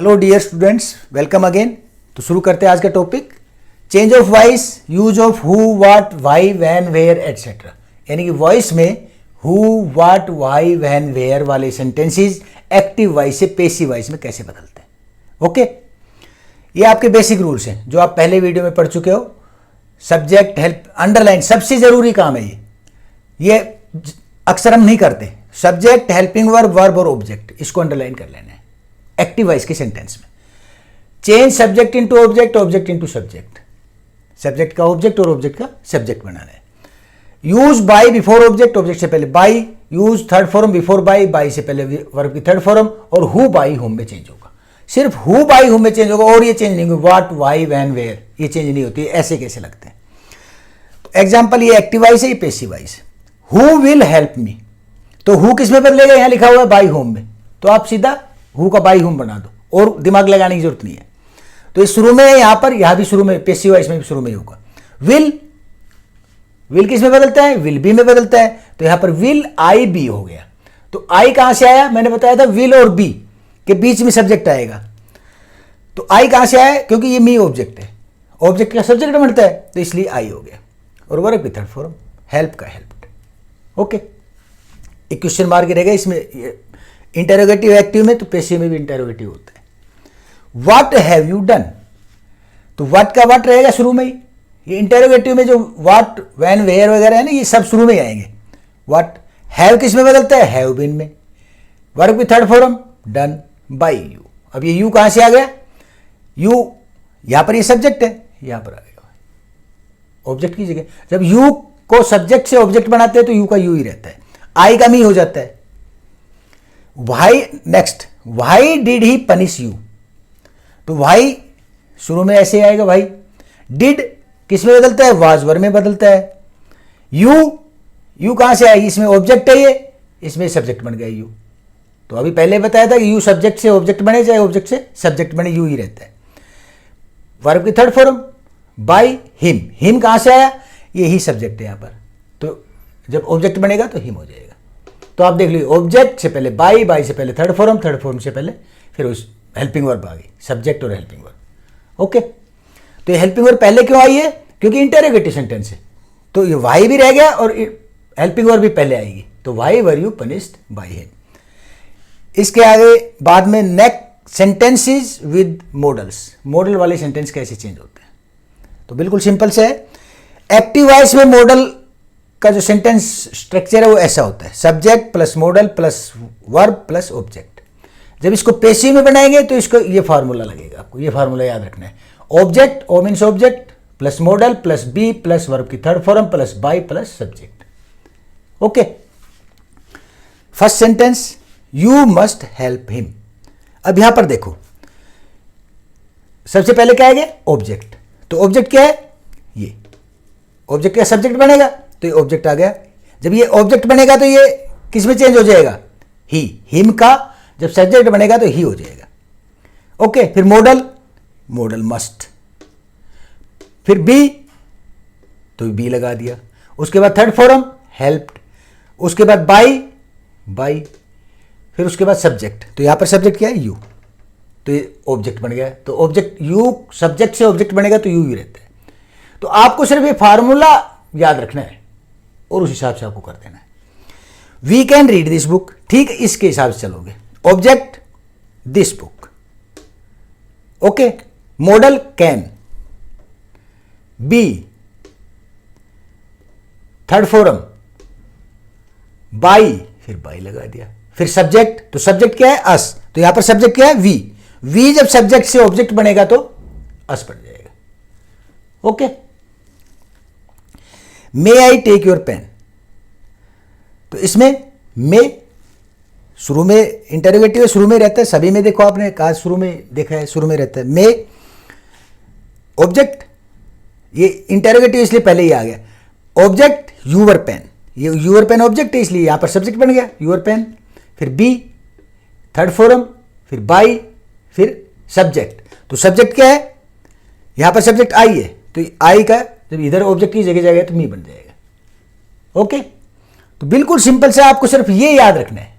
Hello dear students, welcome again. तो शुरू करते हैं आज का topic, change of voice, use of who, what, why, when, where etcetera. यानी कि वॉइस में who, what, why, when, where वाले सेंटेंसेस एक्टिव वॉइस से पैसिव वॉइस में कैसे बदलते हैं। ओके, ये आपके बेसिक रूल्स हैं जो आप पहले वीडियो में पढ़ चुके हो। सब्जेक्ट, हेल्प, अंडरलाइन, सबसे जरूरी काम है ये अक्सर हम नहीं करते। सब्जेक्ट, हेल्पिंग वर्ब, वर्ब और ऑब्जेक्ट, इसको अंडरलाइन कर लेना है एक्टिव वॉइस के सेंटेंस में। Change subject into object, object into subject, subject का ऑब्जेक्ट और ऑब्जेक्ट का सब्जेक्ट बनाना है। Use by before object, object से पहले by. Use third form before by, by से पहले वर्ब की थर्ड फॉर्म। और हु बाय हुम में चेंज होगा, सिर्फ हु बाय हुम में चेंज होगा और ये चेंज नहीं होगी। व्हाट, व्हाई, व्हेन, वेयर ये चेंज नहीं होती। ऐसे कैसे लगते हैं? तो एग्जाम्पल, ये एक्टिव वॉइस है, ये पैसिव वॉइस है। हु विल हेल्प मी, तो हु किस में बदलेगा? यहां लिखा हुआ है बाय होम में, तो आप सीधा हु का बाय होम बना दो और दिमाग लगाने की जरूरत नहीं है। तो इस शुरू में यहां पर, यहां भी शुरू में पैसिव वॉइस में भी शुरू में ही होगा। विल, विल किस में बदलता है? विल बी में बदलता है। तो यहां पर विल आई बी हो गया। तो आई कहां से आया? मैंने बताया था विल और बी के बीच में सब्जेक्ट आएगा। तो आई कहां से आया? क्योंकि ये मी ऑब्जेक्ट है, ऑब्जेक्ट का सब्जेक्ट बनता है, तो इसलिए आई हो गया। और वर्ब की थर्ड फॉर्म, हेल्प का हेल्प्ड। ओके, एक क्वेश्चन मार्क रहेगा इसमें, इंटेरोगेटिव एक्टिव में, तो पैसिव में भी इंटेरोगेटिव होता है। व्हाट हैव यू डन, तो व्हाट का व्हाट रहेगा शुरू में ही। ये इंटेरोगेटिव में जो व्हाट, व्हेन, वेयर वगैरह है ना, ये सब शुरू में ही आएंगे। व्हाट, हैव किस में बदलता है? हैव बीन में। वर्ब की third form, done by you. अब ये यू कहां से आ गया? यू यहां पर ये सब्जेक्ट है, यहां पर आ गया ऑब्जेक्ट की जगह। जब यू को सब्जेक्ट से ऑब्जेक्ट बनाते हैं तो यू का यू ही रहता है, आई का मी हो जाता है। Why, next, why did he punish you, तो वाई शुरू में ऐसे आएगा भाई। डिड किस में बदलता है? वाज वर्ब में बदलता है। यू, यू कहां से आएगी? इसमें ऑब्जेक्ट है ये, इसमें सब्जेक्ट बन गया यू। तो अभी पहले बताया था कि यू सब्जेक्ट से ऑब्जेक्ट बने, चाहे ऑब्जेक्ट से सब्जेक्ट बने, यू ही रहता है। वर्ब की third form, by him, him कहां से आया? ये ही सब्जेक्ट है यहां पर, तो जब ऑब्जेक्ट बनेगा तो हिम हो जाएगा। तो आप देख लीजिए, ऑब्जेक्ट से पहले बाय, बाय से पहले थर्ड फॉर्म से पहले फिर उस हेल्पिंग वर्ब आ गई, सब्जेक्ट और हेल्पिंग वर्ब। ओके, तो ये हेल्पिंग वर्ब पहले क्यों आई है? क्योंकि इंटेरोगेटिव सेंटेंस है, तो ये वाई भी रह गया और हेल्पिंग वर्ब भी पहले आएगी। तो why were you punished by him. इसके आगे बाद में next sentences with models, model वाले सेंटेंस कैसे चेंज होते हैं? तो बिल्कुल सिंपल से है। एक्टिव वॉइस में मॉडल का जो सेंटेंस स्ट्रक्चर है वो ऐसा होता है, subject plus modal plus verb plus object. जब इसको पैसिव में बनाएंगे तो इसको ये फार्मूला लगेगा, आपको ये फार्मूला याद रखना है। Object, O means object, plus modal plus be plus verb की third form plus by plus subject. Okay, first sentence, you must help him. अब यहां पर देखो, सबसे पहले क्या आएगा? ऑब्जेक्ट। तो ऑब्जेक्ट क्या है? ये ऑब्जेक्ट का सब्जेक्ट बनेगा, तो ये ऑब्जेक्ट आ गया। जब ये ऑब्जेक्ट बनेगा तो ये किस में चेंज हो जाएगा? ही, हिम का जब सब्जेक्ट बनेगा तो ही हो जाएगा। ओके, फिर मॉडल, मॉडल मस्ट, फिर बी, तो बी लगा दिया। उसके बाद थर्ड फॉर्म हेल्प्ड, उसके बाद बाय, बाय, फिर उसके बाद सब्जेक्ट। तो यहां पर सब्जेक्ट क्या है? यू, तो ये ऑब्जेक्ट बन गया। तो ऑब्जेक्ट, यू सब्जेक्ट से ऑब्जेक्ट बनेगा तो यू ही रहता है। तो आपको सिर्फ ये फार्मूला याद रखना है और उस हिसाब से आपको कर देना है। We can read this book, ठीक इसके हिसाब से चलोगे। Object this book, okay. Modal can, be, third form by, फिर बाई लगा दिया, फिर सब्जेक्ट। तो सब्जेक्ट क्या है? अस, तो यहां पर सब्जेक्ट क्या है? वी। वी जब सब्जेक्ट से ऑब्जेक्ट बनेगा तो अस बन जाएगा। Okay, may I take your pen, तो इसमें मे शुरू में इंटरोगेटिव शुरू में रहता है, सभी में देखो आपने कहा शुरू में देखा है, शुरू में रहता है। मे ऑब्जेक्ट, ये इंटरोगेटिव इसलिए पहले ही आ गया। ऑब्जेक्ट यूवर पेन, ये यूवर पेन ऑब्जेक्ट है इसलिए यहां पर सब्जेक्ट बन गया यूवर पेन। फिर बी थर्ड फॉर्म, फिर बाई, फिर सब्जेक्ट। तो सब्जेक्ट क्या है? यहां पर सब्जेक्ट आई है, तो आई का जब इधर ऑब्जेक्ट की जगह जाएगा तो मी बन जाएगा। ओके, तो बिल्कुल सिंपल से आपको सिर्फ ये याद रखना है,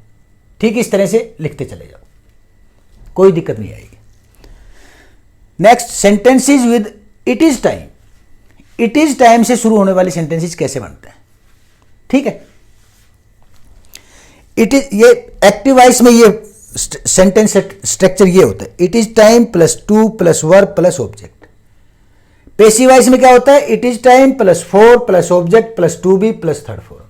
ठीक इस तरह से लिखते चले जाओ, कोई दिक्कत नहीं आएगी। Next, sentences with it is time. It is time से शुरू होने वाली सेंटेंसेज कैसे बनते हैं? ठीक है, इट इज, ये एक्टिव वॉइस में ये सेंटेंस स्ट्रक्चर ये होता है, it is time plus to plus verb plus object. Passive voice में क्या होता है? It is time plus for plus object plus to be plus third form.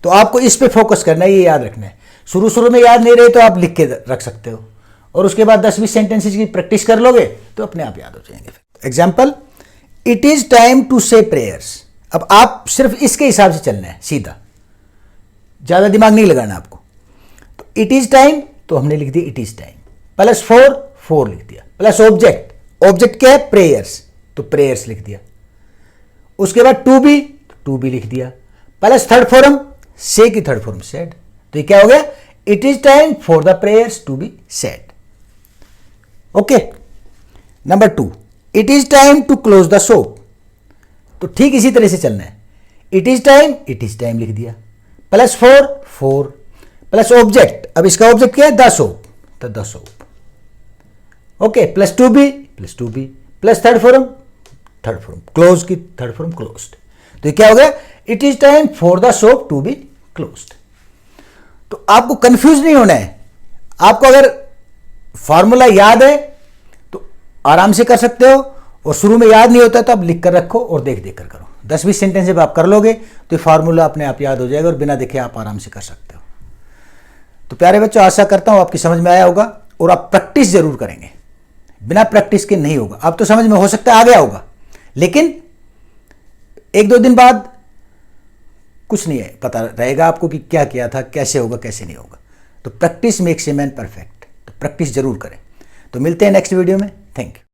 तो आपको इस पे फोकस करना है, ये याद रखना है। शुरू में याद नहीं रहे तो आप लिख के रख सकते हो, और उसके बाद 10-20 सेंटेंसेज की प्रैक्टिस कर लोगे तो अपने आप याद हो जाएंगे। Example, it is time to say prayers. अब आप सिर्फ इसके हिसाब से चलना है, सीधा, ज्यादा दिमाग नहीं लगाना आपको। तो इट इज टाइम तो हमने लिख दिया it is time, plus four लिख दिया, प्लस ऑब्जेक्ट क्या है? प्रेयर्स, तो प्रेयर्स लिख दिया। उसके बाद टू बी लिख दिया, प्लस थर्ड फॉर्म से की थर्ड फॉर्म सेड। तो ये क्या हो गया? It is time for the prayers to be said. Okay, number 2, it is time to close the shop. तो ठीक इसी तरह से चलना है, इट इज टाइम लिख दिया, प्लस फोर प्लस ऑब्जेक्ट। अब इसका ऑब्जेक्ट क्या है? द शॉप, तो the shop. Okay, plus to be plus third form close की थर्ड फॉर्म क्लोज्ड। तो ये क्या हो गया? It is time for the shop to be closed. तो आपको कंफ्यूज नहीं होना है। आपको अगर फॉर्मूला याद है तो आराम से कर सकते हो, और शुरू में याद नहीं होता तो आप लिख कर रखो और देख कर करो। 10-20 सेंटेंस जब आप कर लोगे तो फार्मूला अपने आप याद हो जाएगा और बिना देखे आप आराम से कर सकते हो। तो प्यारे बच्चों, आशा करता हूं आपकी समझ में आया होगा, और आप प्रैक्टिस जरूर करेंगे। बिना प्रैक्टिस के नहीं होगा। अब तो समझ में हो सकता है आ गया होगा, लेकिन 1-2 दिन बाद कुछ नहीं है, पता रहेगा आपको कि क्या किया था, कैसे होगा कैसे नहीं होगा। तो practice makes a man perfect. तो प्रैक्टिस जरूर करें। तो मिलते हैं नेक्स्ट वीडियो में। Thank you.